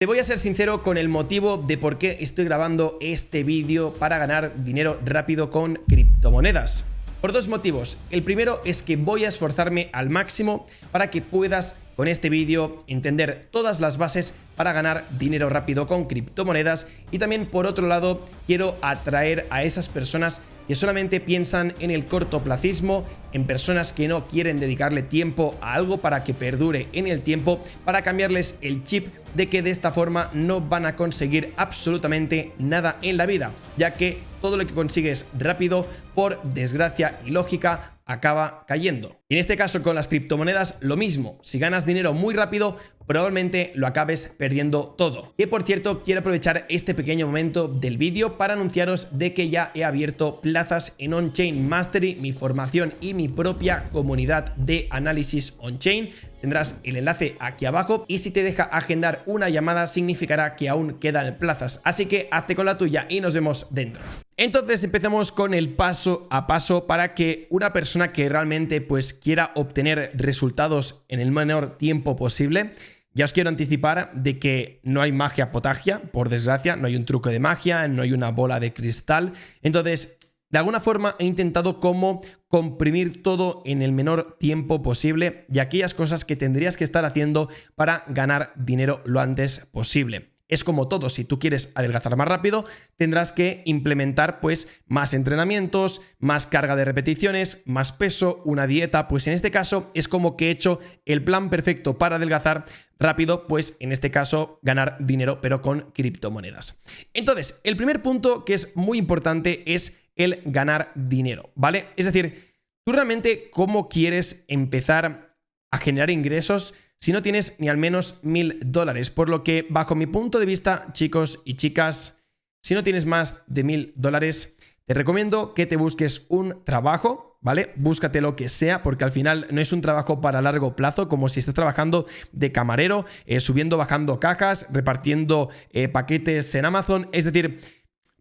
Te voy a ser sincero con el motivo de por qué estoy grabando este vídeo para ganar dinero rápido con criptomonedas. Por dos motivos. El primero es que voy a esforzarme al máximo para que puedas con este vídeo entender todas las bases para ganar dinero rápido con criptomonedas, y también por otro lado quiero atraer a esas personas que solamente piensan en el cortoplacismo, en personas que no quieren dedicarle tiempo a algo para que perdure en el tiempo, para cambiarles el chip de que de esta forma no van a conseguir absolutamente nada en la vida, ya que todo lo que consigues rápido, por desgracia y lógica, acaba cayendo. Y en este caso con las criptomonedas lo mismo. Si ganas dinero muy rápido, probablemente lo acabes perdiendo todo. Que por cierto, quiero aprovechar este pequeño momento del vídeo para anunciaros de que ya he abierto plazas en On-Chain Mastery, mi formación y mi propia comunidad de análisis on-chain. Tendrás el enlace aquí abajo, y si te deja agendar una llamada significará que aún quedan plazas. Así que hazte con la tuya y nos vemos dentro. Entonces empecemos con el paso a paso para que una persona que realmente pues quiera obtener resultados en el menor tiempo posible. Ya os quiero anticipar de que no hay magia potagia, por desgracia, no hay un truco de magia, no hay una bola de cristal. Entonces, de alguna forma he intentado como comprimir todo en el menor tiempo posible y aquellas cosas que tendrías que estar haciendo para ganar dinero lo antes posible. Es como todo, si tú quieres adelgazar más rápido, tendrás que implementar pues más entrenamientos, más carga de repeticiones, más peso, una dieta. Pues en este caso es como que he hecho el plan perfecto para adelgazar rápido, pues en este caso ganar dinero pero con criptomonedas. Entonces, el primer punto que es muy importante es el ganar dinero, ¿vale? Es decir, tú realmente cómo quieres empezar a generar ingresos si no tienes ni al menos $1000. Por lo que, bajo mi punto de vista, chicos y chicas, si no tienes más de $1000, te recomiendo que te busques un trabajo, ¿vale? Búscate lo que sea, porque al final no es un trabajo para largo plazo, como si estés trabajando de camarero, subiendo, bajando cajas, repartiendo paquetes en Amazon. Es decir,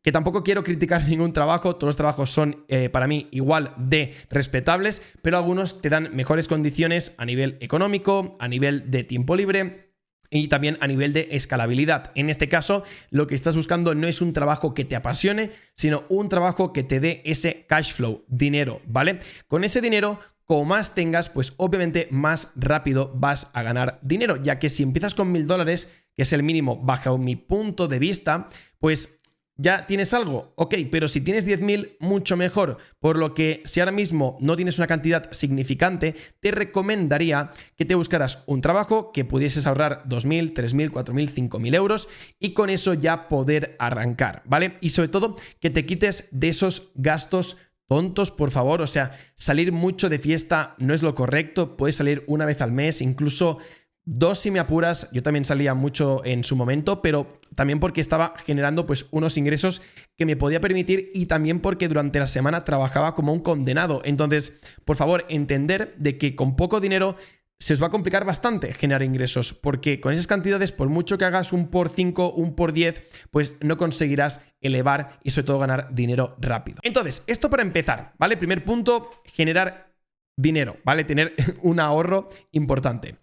que tampoco quiero criticar ningún trabajo, todos los trabajos son para mí igual de respetables, pero algunos te dan mejores condiciones a nivel económico, a nivel de tiempo libre y también a nivel de escalabilidad. En este caso, lo que estás buscando no es un trabajo que te apasione, sino un trabajo que te dé ese cash flow, dinero, ¿vale? Con ese dinero, como más tengas, pues obviamente más rápido vas a ganar dinero, ya que si empiezas con $1000, que es el mínimo bajo mi punto de vista, pues ya tienes algo, ok, pero si tienes 10.000, mucho mejor. Por lo que si ahora mismo no tienes una cantidad significante, te recomendaría que te buscaras un trabajo que pudieses ahorrar 2.000, 3.000, 4.000, 5.000 euros y con eso ya poder arrancar, ¿vale? Y sobre todo que te quites de esos gastos tontos, por favor. O sea, salir mucho de fiesta no es lo correcto, puedes salir una vez al mes, incluso dos si me apuras. Yo también salía mucho en su momento, pero también porque estaba generando pues unos ingresos que me podía permitir, y también porque durante la semana trabajaba como un condenado. Entonces, por favor, entender de que con poco dinero se os va a complicar bastante generar ingresos, porque con esas cantidades, por mucho que hagas un por 5, un por 10, pues no conseguirás elevar y sobre todo ganar dinero rápido. Entonces, esto para empezar, ¿vale? Primer punto, generar dinero, ¿vale? Tener un ahorro importante.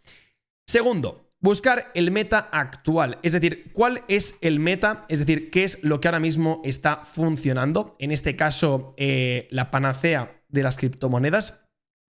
Segundo, buscar el meta actual, es decir, ¿cuál es el meta? Es decir, ¿qué es lo que ahora mismo está funcionando? En este caso, la panacea de las criptomonedas.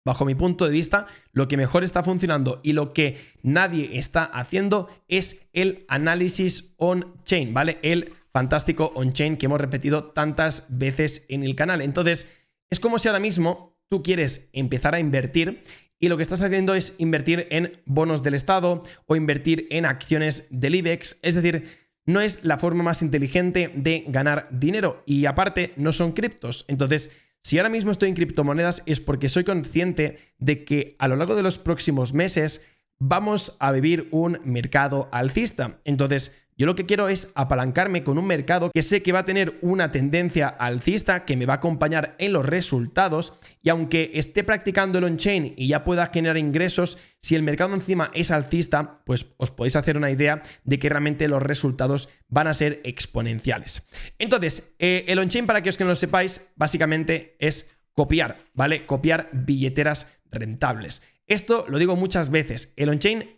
Bajo mi punto de vista, lo que mejor está funcionando y lo que nadie está haciendo es el análisis on-chain, ¿vale? El fantástico on-chain que hemos repetido tantas veces en el canal. Entonces, es como si ahora mismo tú quieres empezar a invertir y lo que estás haciendo es invertir en bonos del Estado o invertir en acciones del IBEX. Es decir, no es la forma más inteligente de ganar dinero, y aparte no son criptos. Entonces, si ahora mismo estoy en criptomonedas es porque soy consciente de que a lo largo de los próximos meses vamos a vivir un mercado alcista. Entonces, yo lo que quiero es apalancarme con un mercado que sé que va a tener una tendencia alcista, que me va a acompañar en los resultados, y aunque esté practicando el on-chain y ya pueda generar ingresos, si el mercado encima es alcista, pues os podéis hacer una idea de que realmente los resultados van a ser exponenciales. Entonces, el on-chain, para aquellos que no lo sepáis, básicamente es copiar, ¿vale? Copiar billeteras rentables. Esto lo digo muchas veces, el on-chain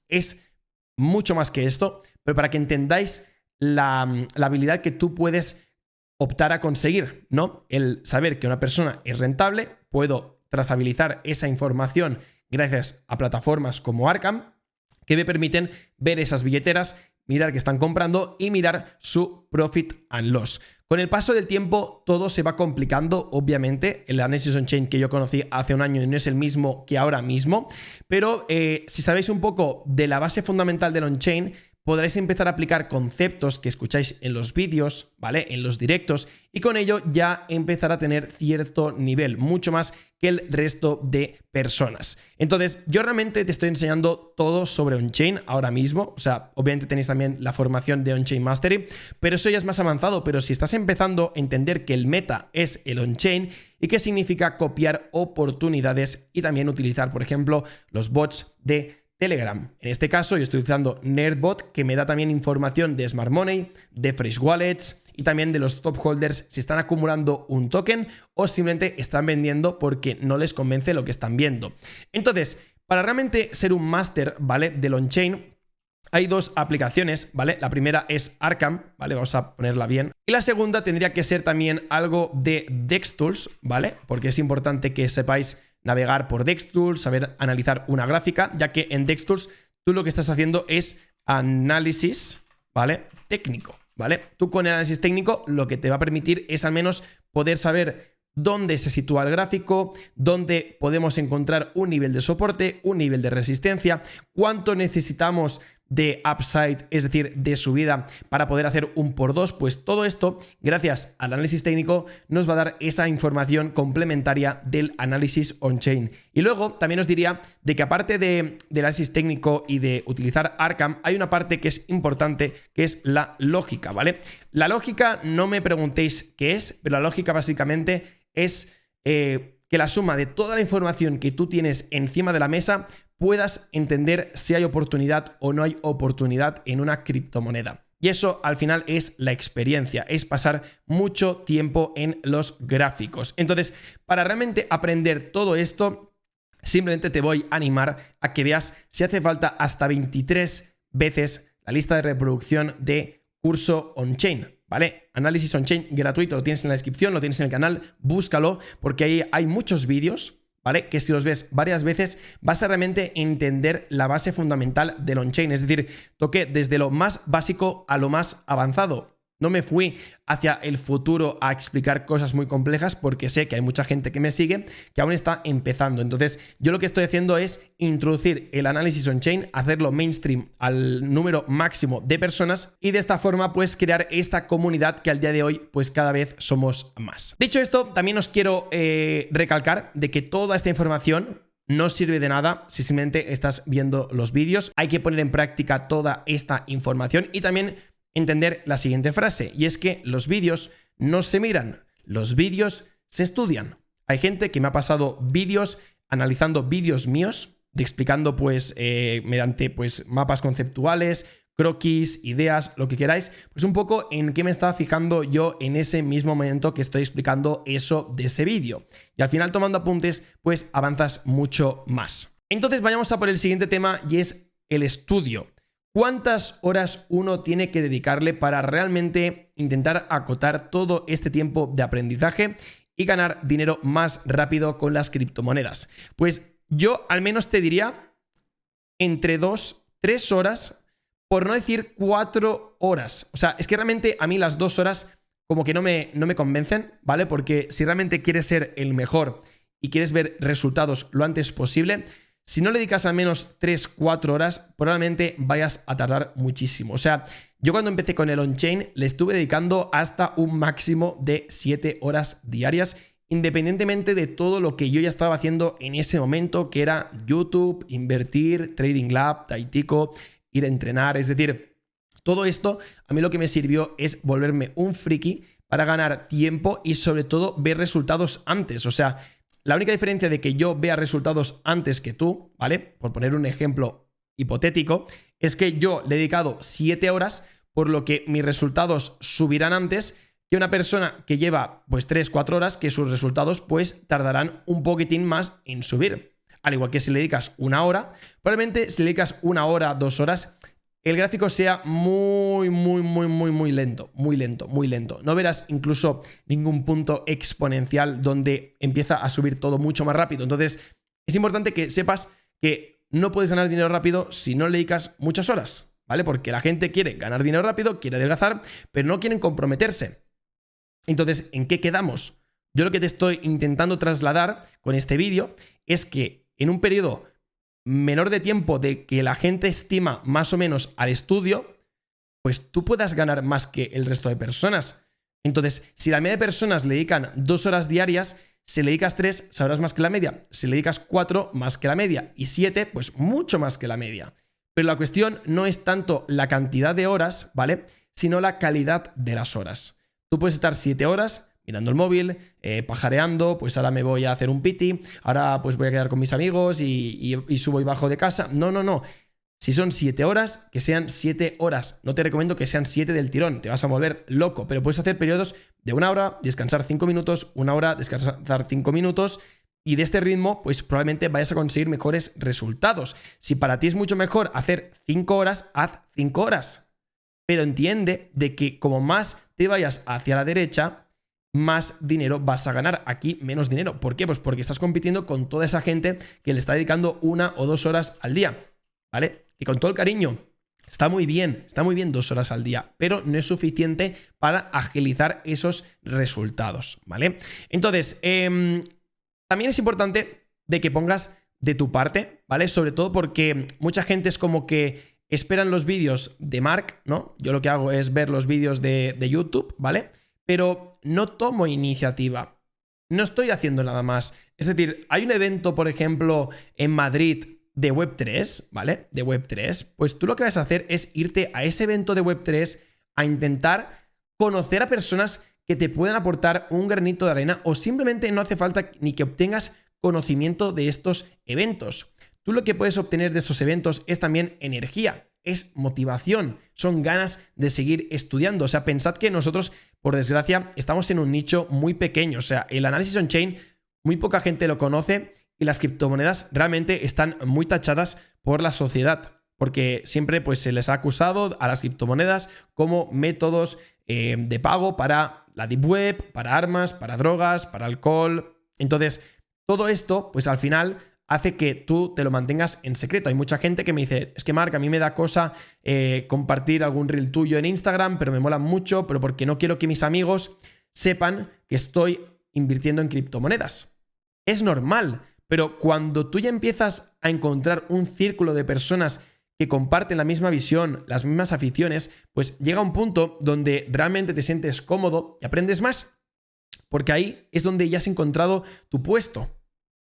es mucho más que esto, pero para que entendáis la habilidad que tú puedes optar a conseguir, ¿no? El saber que una persona es rentable, puedo trazabilizar esa información gracias a plataformas como Arkham, que me permiten ver esas billeteras, mirar que están comprando y mirar su profit and loss. Con el paso del tiempo todo se va complicando, obviamente. El análisis on-chain que yo conocí hace un año no es el mismo que ahora mismo, pero si sabéis un poco de la base fundamental del on-chain, podréis empezar a aplicar conceptos que escucháis en los vídeos, ¿vale? En los directos, y con ello ya empezar a tener cierto nivel, mucho más que el resto de personas. Entonces, yo realmente te estoy enseñando todo sobre on-chain ahora mismo. O sea, obviamente tenéis también la formación de on-chain mastery, pero eso ya es más avanzado. Pero si estás empezando a entender que el meta es el on-chain y qué significa copiar oportunidades y también utilizar, por ejemplo, los bots de Telegram. En este caso yo estoy utilizando Nerdbot, que me da también información de Smart Money, de Fresh Wallets y también de los top holders si están acumulando un token o simplemente están vendiendo porque no les convence lo que están viendo. Entonces, para realmente ser un máster, ¿vale?, del on-chain, hay dos aplicaciones, ¿vale? La primera es Arkham, ¿vale? Vamos a ponerla bien. Y la segunda tendría que ser también algo de DexTools, ¿vale? Porque es importante que sepáis navegar por DexTools, saber analizar una gráfica, ya que en DexTools tú lo que estás haciendo es análisis, ¿vale?, técnico, ¿vale? Tú con el análisis técnico lo que te va a permitir es al menos poder saber dónde se sitúa el gráfico, dónde podemos encontrar un nivel de soporte, un nivel de resistencia, cuánto necesitamos de upside, es decir, de subida para poder hacer un por dos. Pues todo esto, gracias al análisis técnico, nos va a dar esa información complementaria del análisis on-chain. Y luego también os diría de que aparte del análisis técnico y de utilizar Arkham, hay una parte que es importante, que es la lógica, ¿vale? La lógica, no me preguntéis qué es, pero la lógica básicamente es que la suma de toda la información que tú tienes encima de la mesa puedas entender si hay oportunidad o no hay oportunidad en una criptomoneda. Y eso al final es la experiencia, es pasar mucho tiempo en los gráficos. Entonces, para realmente aprender todo esto, simplemente te voy a animar a que veas si hace falta hasta 23 veces la lista de reproducción de curso on-chain, ¿vale? Análisis on-chain gratuito, lo tienes en la descripción, lo tienes en el canal, búscalo porque ahí hay muchos vídeos, ¿vale?, que si los ves varias veces vas a realmente entender la base fundamental del on-chain. Es decir, toqué desde lo más básico a lo más avanzado. No me fui hacia el futuro a explicar cosas muy complejas porque sé que hay mucha gente que me sigue que aún está empezando. Entonces, yo lo que estoy haciendo es introducir el análisis on-chain, hacerlo mainstream al número máximo de personas y de esta forma pues crear esta comunidad que al día de hoy pues cada vez somos más. Dicho esto, también os quiero recalcar de que toda esta información no sirve de nada si simplemente estás viendo los vídeos. Hay que poner en práctica toda esta información y también entender la siguiente frase, y es que los vídeos no se miran, los vídeos se estudian. Hay gente que me ha pasado vídeos analizando vídeos míos, explicando pues mediante pues mapas conceptuales, croquis, ideas, lo que queráis, pues un poco en qué me estaba fijando yo en ese mismo momento que estoy explicando eso de ese vídeo. Y al final, tomando apuntes, pues avanzas mucho más. Entonces vayamos a por el siguiente tema, y es el estudio. ¿Cuántas horas uno tiene que dedicarle para realmente intentar acotar todo este tiempo de aprendizaje y ganar dinero más rápido con las criptomonedas? Pues yo al menos te diría entre 2-3 horas, por no decir 4 horas. O sea, es que realmente a mí las 2 horas como que no me convencen, ¿vale? Porque si realmente quieres ser el mejor y quieres ver resultados lo antes posible, si no le dedicas al menos 3-4 horas, probablemente vayas a tardar muchísimo. O sea, yo cuando empecé con el on-chain le estuve dedicando hasta un máximo de 7 horas diarias, independientemente de todo lo que yo ya estaba haciendo en ese momento, que era YouTube, invertir, Trading Lab, Taitico, ir a entrenar. Es decir, todo esto a mí lo que me sirvió es volverme un friki para ganar tiempo y sobre todo ver resultados antes. O sea, la única diferencia de que yo vea resultados antes que tú, ¿vale?, por poner un ejemplo hipotético, es que yo le he dedicado 7 horas, por lo que mis resultados subirán antes que una persona que lleva pues 3-4 horas, que sus resultados pues tardarán un poquitín más en subir. Al igual que si le dedicas 1 hora, probablemente si le dedicas 1 hora, 2 horas, el gráfico sea muy lento, muy lento, muy lento. No verás incluso ningún punto exponencial donde empieza a subir todo mucho más rápido. Entonces, es importante que sepas que no puedes ganar dinero rápido si no le dedicas muchas horas, ¿vale? Porque la gente quiere ganar dinero rápido, quiere adelgazar, pero no quieren comprometerse. Entonces, ¿en qué quedamos? Yo lo que te estoy intentando trasladar con este vídeo es que en un periodo menor de tiempo de que la gente estima más o menos al estudio, pues tú puedas ganar más que el resto de personas. Entonces, si la media de personas le dedican 2 horas diarias, si le dedicas 3, sabrás más que la media. Si le dedicas 4, más que la media. Y 7, pues mucho más que la media. Pero la cuestión no es tanto la cantidad de horas, ¿vale? Sino la calidad de las horas. Tú puedes estar 7 horas mirando el móvil, pajareando, pues ahora me voy a hacer un piti, ahora pues voy a quedar con mis amigos y subo y bajo de casa. No. Si son 7 horas, que sean 7 horas. No te recomiendo que sean 7 del tirón, te vas a volver loco, pero puedes hacer periodos de 1 hora, descansar 5 minutos, 1 hora, descansar 5 minutos, y de este ritmo, pues probablemente vayas a conseguir mejores resultados. Si para ti es mucho mejor hacer 5 horas, haz 5 horas. Pero entiende de que como más te vayas hacia la derecha, más dinero vas a ganar. Aquí menos dinero. ¿Por qué? Pues porque estás compitiendo con toda esa gente que le está dedicando 1 o 2 horas al día, ¿vale? Y con todo el cariño, está muy bien 2 horas al día, pero no es suficiente para agilizar esos resultados, ¿vale? Entonces, también es importante de que pongas de tu parte, ¿vale? Sobre todo porque mucha gente es como que esperan los vídeos de Mark, ¿no? Yo lo que hago es ver los vídeos de YouTube, ¿vale? Pero no tomo iniciativa. No estoy haciendo nada más. Es decir, hay un evento, por ejemplo, en Madrid de Web3, ¿vale? De Web3. Pues tú lo que vas a hacer es irte a ese evento de Web3 a intentar conocer a personas que te puedan aportar un granito de arena, o simplemente no hace falta ni que obtengas conocimiento de estos eventos. Tú lo que puedes obtener de estos eventos es también energía, es motivación, son ganas de seguir estudiando. O sea, pensad que nosotros, por desgracia, estamos en un nicho muy pequeño. O sea, el análisis on-chain, muy poca gente lo conoce, y las criptomonedas realmente están muy tachadas por la sociedad, porque siempre pues, se les ha acusado a las criptomonedas como métodos de pago para la deep web, para armas, para drogas, para alcohol. Entonces, todo esto, pues al final hace que tú te lo mantengas en secreto. Hay mucha gente que me dice, es que Marc, a mí me da cosa compartir algún reel tuyo en Instagram, pero me mola mucho, pero porque no quiero que mis amigos sepan que estoy invirtiendo en criptomonedas. Es normal, pero cuando tú ya empiezas a encontrar un círculo de personas que comparten la misma visión, las mismas aficiones, pues llega un punto donde realmente te sientes cómodo y aprendes más, porque ahí es donde ya has encontrado tu puesto.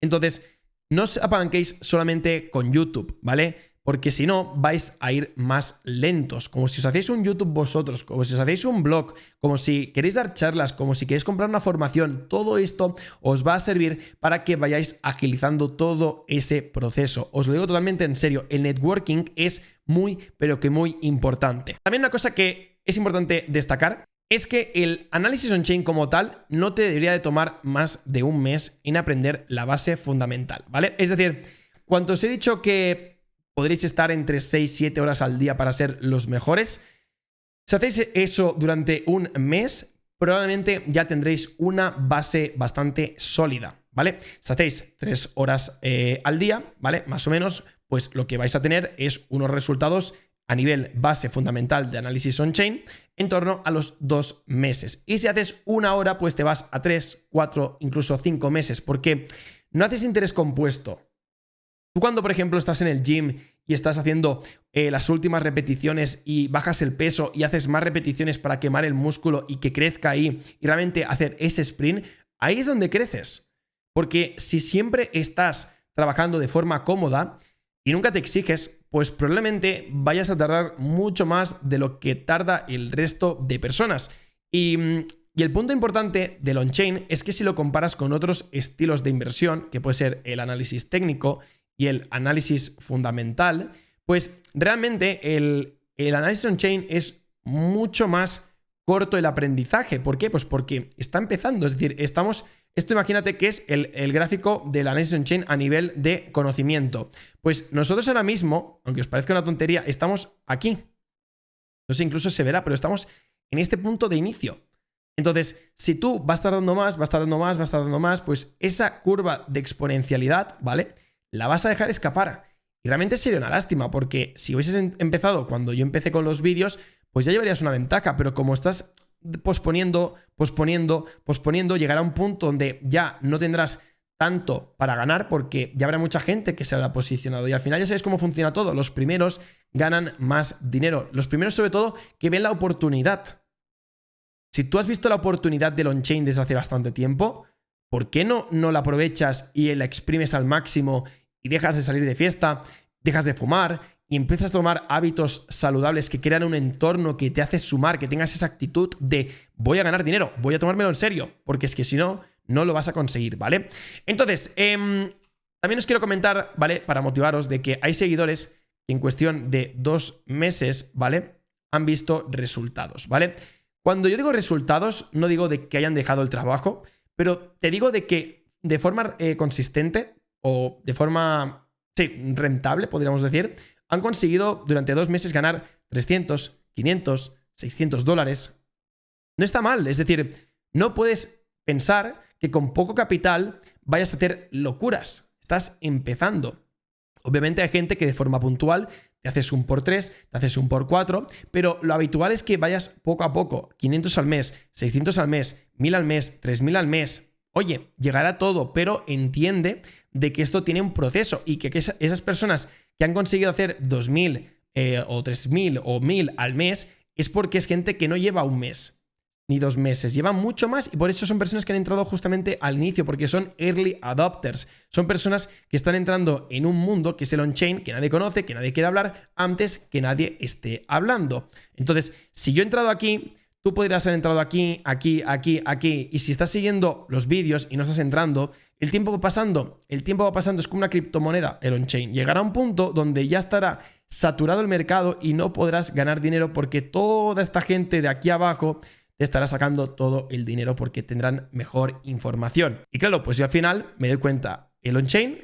Entonces, no os apalanquéis solamente con YouTube, ¿vale? Porque si no, vais a ir más lentos. Como si os hacéis un YouTube vosotros, como si os hacéis un blog, como si queréis dar charlas, como si queréis comprar una formación. Todo esto os va a servir para que vayáis agilizando todo ese proceso. Os lo digo totalmente en serio. El networking es muy, pero que muy importante. También una cosa que es importante destacar es que el análisis on-chain como tal no te debería de tomar más de un mes en aprender la base fundamental, ¿vale? Es decir, cuando os he dicho que podréis estar entre 6 y 7 horas al día para ser los mejores, si hacéis eso durante un mes, probablemente ya tendréis una base bastante sólida, ¿vale? Si hacéis 3 horas al día, ¿vale? Más o menos, pues lo que vais a tener es unos resultados a nivel base fundamental de análisis on-chain en torno a los 2 meses. Y si haces 1 hora, pues te vas a 3, 4, incluso 5 meses, porque no haces interés compuesto. Tú cuando, por ejemplo, estás en el gym y estás haciendo las últimas repeticiones y bajas el peso y haces más repeticiones para quemar el músculo y que crezca ahí y realmente hacer ese sprint, ahí es donde creces. Porque si siempre estás trabajando de forma cómoda y nunca te exiges, pues probablemente vayas a tardar mucho más de lo que tarda el resto de personas. Y el punto importante del on-chain es que si lo comparas con otros estilos de inversión, que puede ser el análisis técnico y el análisis fundamental, pues realmente el análisis on-chain es mucho más corto el aprendizaje. ¿Por qué? Pues porque está empezando. Es decir, esto imagínate que es el gráfico del análisis on-chain a nivel de conocimiento. Pues nosotros ahora mismo, aunque os parezca una tontería, estamos aquí. No sé, incluso se verá, pero estamos en este punto de inicio. Entonces, si tú vas tardando más, vas tardando más, vas tardando más, pues esa curva de exponencialidad, ¿vale? La vas a dejar escapar. Y realmente sería una lástima, porque si hubieses empezado cuando yo empecé con los vídeos, pues ya llevarías una ventaja, pero como estás posponiendo, llegará un punto donde ya no tendrás tanto para ganar porque ya habrá mucha gente que se habrá posicionado. Y al final ya sabéis cómo funciona todo. Los primeros ganan más dinero. Los primeros, sobre todo, que ven la oportunidad. Si tú has visto la oportunidad del on-chain desde hace bastante tiempo, ¿por qué no la aprovechas y la exprimes al máximo y dejas de salir de fiesta, dejas de fumar y empiezas a tomar hábitos saludables que crean un entorno que te hace sumar, que tengas esa actitud de voy a ganar dinero, voy a tomármelo en serio, porque es que si no, no lo vas a conseguir, ¿vale? Entonces, también os quiero comentar, ¿vale? Para motivaros de que hay seguidores que en cuestión de 2 meses, ¿vale? Han visto resultados, ¿vale? Cuando yo digo resultados, no digo de que hayan dejado el trabajo, pero te digo de que de forma consistente o de forma, sí, rentable, podríamos decir, han conseguido durante 2 meses ganar 300, 500, 600 dólares. No está mal, es decir, no puedes pensar que con poco capital vayas a hacer locuras. Estás empezando. Obviamente hay gente que de forma puntual te haces un por 3, te haces un por 4, pero lo habitual es que vayas poco a poco, 500 al mes, 600 al mes, 1000 al mes, 3000 al mes. Oye, llegará todo, pero entiende de que esto tiene un proceso y que esas personas que han conseguido hacer 2000 o 3000 o 1000 al mes es porque es gente que no lleva un mes ni 2 meses, llevan mucho más y por eso son personas que han entrado justamente al inicio, porque son early adopters, son personas que están entrando en un mundo que es el on-chain, que nadie conoce, que nadie quiere hablar antes que nadie esté hablando. Entonces, si yo he entrado aquí, tú podrías haber entrado aquí, aquí, y si estás siguiendo los vídeos y no estás entrando, el tiempo va pasando, es como una criptomoneda, el on-chain. Llegará un punto donde ya estará saturado el mercado y no podrás ganar dinero porque toda esta gente de aquí abajo te estará sacando todo el dinero porque tendrán mejor información. Y claro, pues yo al final me doy cuenta, el on-chain,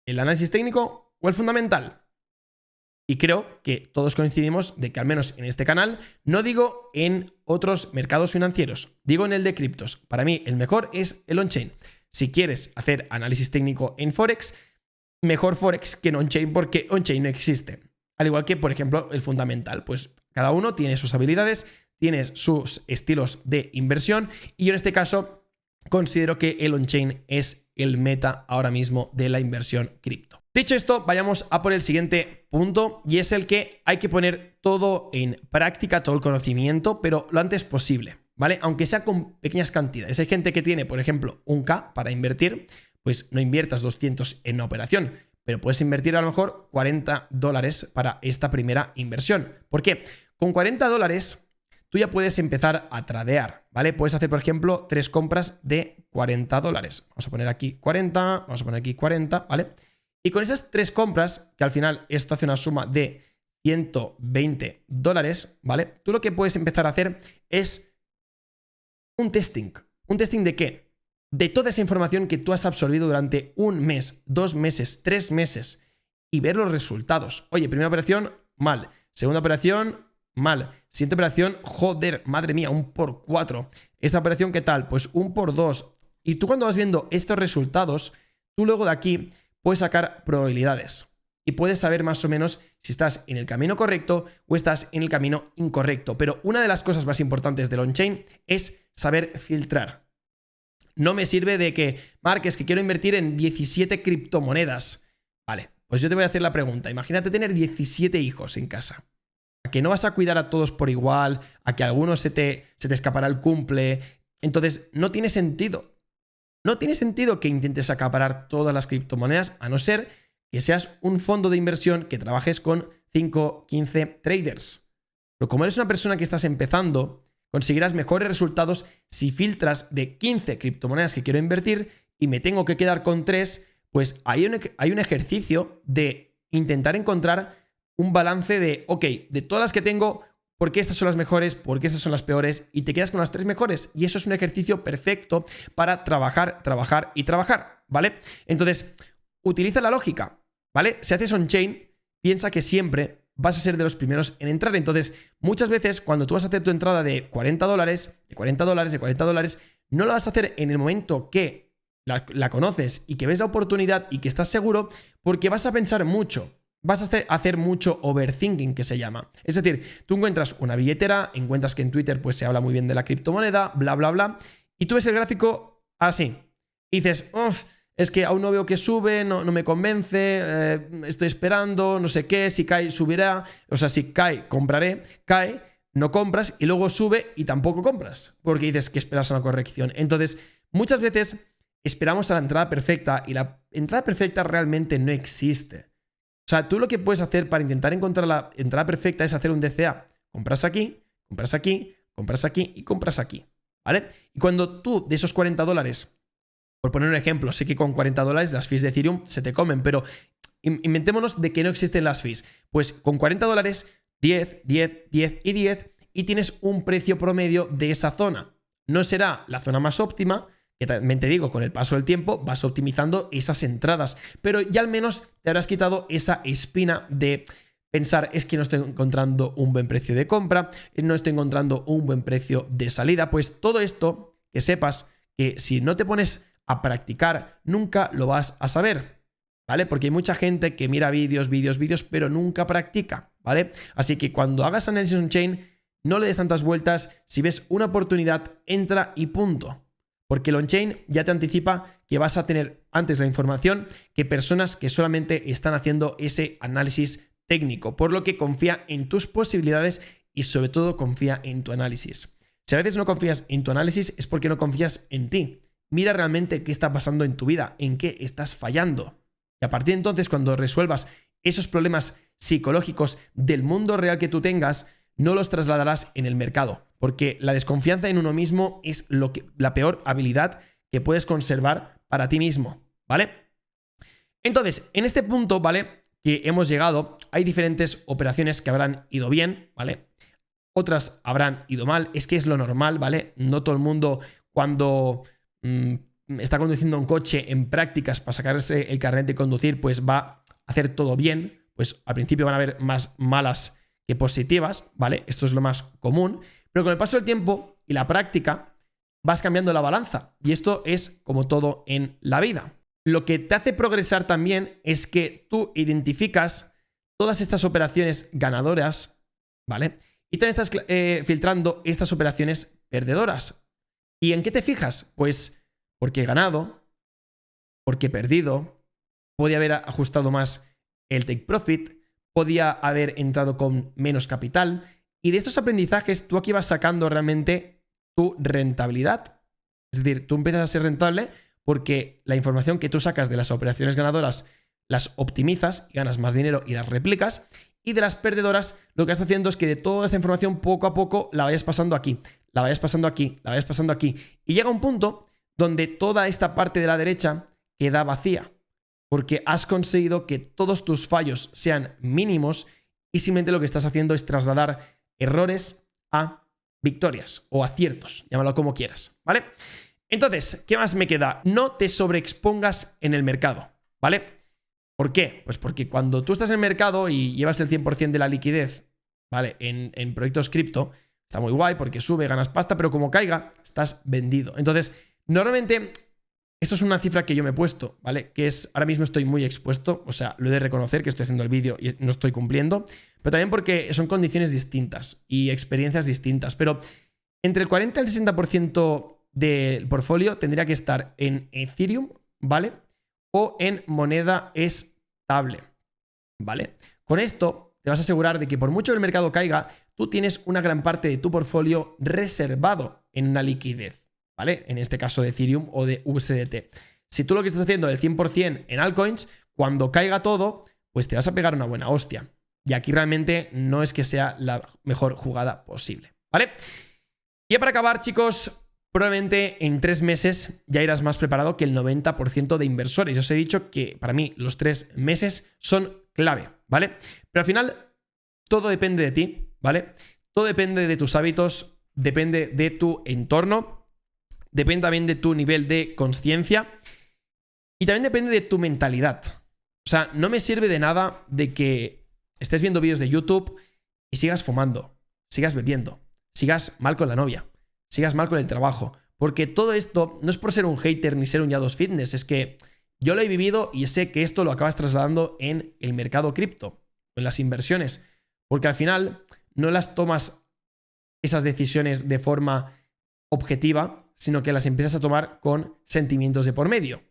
el análisis técnico o el fundamental. Y creo que todos coincidimos de que al menos en este canal, no digo en otros mercados financieros, digo en el de criptos. Para mí el mejor es el on-chain. Si quieres hacer análisis técnico en Forex, mejor Forex que en on-chain porque on-chain no existe. Al igual que, por ejemplo, el fundamental. Pues cada uno tiene sus habilidades, tienes sus estilos de inversión y yo en este caso considero que el on-chain es el meta ahora mismo de la inversión cripto. Dicho esto, vayamos a por el siguiente punto y es el que hay que poner todo en práctica, todo el conocimiento, pero lo antes posible, ¿vale? Aunque sea con pequeñas cantidades. Hay gente que tiene, por ejemplo, 1K para invertir, pues no inviertas 200 en una operación, pero puedes invertir a lo mejor $40 para esta primera inversión. ¿Por qué? Con $40 tú ya puedes empezar a tradear, ¿vale? Puedes hacer, por ejemplo, 3 compras de $40. Vamos a poner aquí 40, vamos a poner aquí 40, ¿vale? Y con esas 3 compras, que al final esto hace una suma de $120, ¿vale? Tú lo que puedes empezar a hacer es un testing. ¿Un testing de qué? De toda esa información que tú has absorbido durante 1 mes, 2 meses, 3 meses y ver los resultados. Oye, primera operación, mal. Segunda operación, mal. Siguiente operación, joder, madre mía, 1 por 4. Esta operación, ¿qué tal? Pues 1 por 2. Y tú cuando vas viendo estos resultados, tú luego de aquí puedes sacar probabilidades y puedes saber más o menos si estás en el camino correcto o estás en el camino incorrecto. Pero una de las cosas más importantes del on-chain es saber filtrar. No me sirve de que, Marc, es que quiero invertir en 17 criptomonedas. Vale, pues yo te voy a hacer la pregunta. Imagínate tener 17 hijos en casa. A que no vas a cuidar a todos por igual, a que a algunos se te escapará el cumple. Entonces, no tiene sentido. No tiene sentido que intentes acaparar todas las criptomonedas, a no ser que seas un fondo de inversión que trabajes con 5, 15 traders. Pero como eres una persona que estás empezando, conseguirás mejores resultados si filtras de 15 criptomonedas que quiero invertir y me tengo que quedar con 3, pues hay un ejercicio de intentar encontrar un balance de, ok, de todas las que tengo, ¿por qué estas son las mejores? ¿Por qué estas son las peores? Y te quedas con las 3 mejores. Y eso es un ejercicio perfecto para trabajar, trabajar y trabajar, ¿vale? Entonces, utiliza la lógica, ¿vale? Si haces on-chain, piensa que siempre vas a ser de los primeros en entrar. Entonces, muchas veces cuando tú vas a hacer tu entrada de $40, de $40, no lo vas a hacer en el momento que la conoces y que ves la oportunidad y que estás seguro, porque vas a pensar mucho. Vas a hacer mucho overthinking, que se llama. Es decir, tú encuentras una billetera, encuentras que en Twitter pues se habla muy bien de la criptomoneda, bla, bla, bla, y tú ves el gráfico así. Y dices, uff, es que aún no veo que sube, no me convence, estoy esperando, no sé qué, si cae, subirá, o sea, si cae, compraré, cae, no compras y luego sube y tampoco compras, porque dices que esperas una corrección. Entonces, muchas veces esperamos a la entrada perfecta y la entrada perfecta realmente no existe. O sea, tú lo que puedes hacer para intentar encontrar la entrada perfecta es hacer un DCA. Compras aquí, compras aquí, compras aquí y compras aquí, ¿vale? Y cuando tú de esos $40, por poner un ejemplo, sé que con $40 las fees de Ethereum se te comen, pero inventémonos de que no existen las fees. Pues con $40, 10, 10, 10 y 10 y tienes un precio promedio de esa zona. No será la zona más óptima, que también te digo, con el paso del tiempo vas optimizando esas entradas, pero ya al menos te habrás quitado esa espina de pensar es que no estoy encontrando un buen precio de compra, no estoy encontrando un buen precio de salida. Pues todo esto, que sepas que si no te pones a practicar, nunca lo vas a saber, ¿vale? Porque hay mucha gente que mira vídeos, pero nunca practica, ¿vale? Así que cuando hagas análisis on-chain, no le des tantas vueltas. Si ves una oportunidad, entra y punto. Porque el on-chain ya te anticipa que vas a tener antes la información que personas que solamente están haciendo ese análisis técnico, por lo que confía en tus posibilidades y sobre todo confía en tu análisis. Si a veces no confías en tu análisis es porque no confías en ti. Mira realmente qué está pasando en tu vida, en qué estás fallando. Y a partir de entonces, cuando resuelvas esos problemas psicológicos del mundo real que tú tengas, no los trasladarás en el mercado, porque la desconfianza en uno mismo es la peor habilidad que puedes conservar para ti mismo, ¿vale? Entonces, en este punto, ¿vale?, que hemos llegado, hay diferentes operaciones que habrán ido bien, ¿vale? Otras habrán ido mal, es que es lo normal, ¿vale? No todo el mundo cuando está conduciendo un coche en prácticas para sacarse el carnet de conducir, pues va a hacer todo bien. Pues al principio van a haber más malas que positivas, ¿vale? Esto es lo más común, pero con el paso del tiempo y la práctica vas cambiando la balanza, y esto es como todo en la vida. Lo que te hace progresar también es que tú identificas todas estas operaciones ganadoras, ¿vale? Y también estás filtrando estas operaciones perdedoras. ¿Y en qué te fijas? Pues porque he ganado, porque he perdido, podía haber ajustado más el take profit, podía haber entrado con menos capital, y de estos aprendizajes tú aquí vas sacando realmente tu rentabilidad. Es decir, tú empiezas a ser rentable porque la información que tú sacas de las operaciones ganadoras las optimizas y ganas más dinero y las replicas, y de las perdedoras lo que estás haciendo es que de toda esta información poco a poco la vayas pasando aquí, la vayas pasando aquí, la vayas pasando aquí, y llega un punto donde toda esta parte de la derecha queda vacía, porque has conseguido que todos tus fallos sean mínimos y simplemente lo que estás haciendo es trasladar errores a victorias o aciertos, llámalo como quieras, ¿vale? Entonces, ¿qué más me queda? No te sobreexpongas en el mercado, ¿vale? ¿Por qué? Pues porque cuando tú estás en el mercado y llevas el 100% de la liquidez, ¿vale?, en proyectos cripto, está muy guay porque sube, ganas pasta, pero como caiga, estás vendido. Entonces, normalmente, esto es una cifra que yo me he puesto, ¿vale? Que es, ahora mismo estoy muy expuesto, o sea, lo he de reconocer que estoy haciendo el vídeo y no estoy cumpliendo, pero también porque son condiciones distintas y experiencias distintas. Pero entre el 40 y el 60% del portfolio tendría que estar en Ethereum, ¿vale?, o en moneda estable, ¿vale? Con esto te vas a asegurar de que por mucho que el mercado caiga, tú tienes una gran parte de tu portfolio reservado en una liquidez, ¿vale? En este caso de Ethereum o de USDT. Si tú lo que estás haciendo del 100% en altcoins, cuando caiga todo, pues te vas a pegar una buena hostia. Y aquí realmente no es que sea la mejor jugada posible, ¿vale? Y para acabar, chicos, probablemente en 3 meses ya irás más preparado que el 90% de inversores. Os he dicho que para mí los 3 meses son clave, ¿vale? Pero al final todo depende de ti, ¿vale? Todo depende de tus hábitos, depende de tu entorno, depende también de tu nivel de consciencia y también depende de tu mentalidad. O sea, no me sirve de nada de que estés viendo vídeos de YouTube y sigas fumando, sigas bebiendo, sigas mal con la novia, sigas mal con el trabajo. Porque todo esto no es por ser un hater ni ser un Yados Fitness, es que yo lo he vivido y sé que esto lo acabas trasladando en el mercado cripto, en las inversiones. Porque al final no las tomas esas decisiones de forma objetiva, sino que las empiezas a tomar con sentimientos de por medio.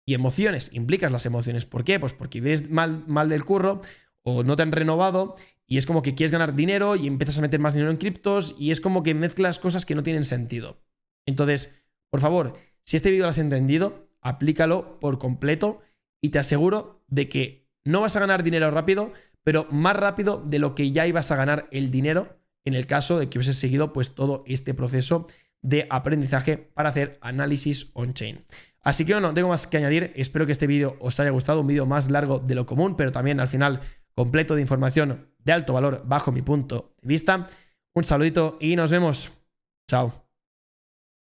Y emociones, implicas las emociones. ¿Por qué? Pues porque vives mal del curro o no te han renovado y es como que quieres ganar dinero y empiezas a meter más dinero en criptos y es como que mezclas cosas que no tienen sentido. Entonces, por favor, si este vídeo lo has entendido, aplícalo por completo y te aseguro de que no vas a ganar dinero rápido, pero más rápido de lo que ya ibas a ganar el dinero en el caso de que hubieses seguido pues todo este proceso de aprendizaje para hacer análisis on-chain. Así que no tengo más que añadir, espero que este vídeo os haya gustado, un vídeo más largo de lo común, pero también al final completo de información de alto valor bajo mi punto de vista. Un saludito y nos vemos. Chao.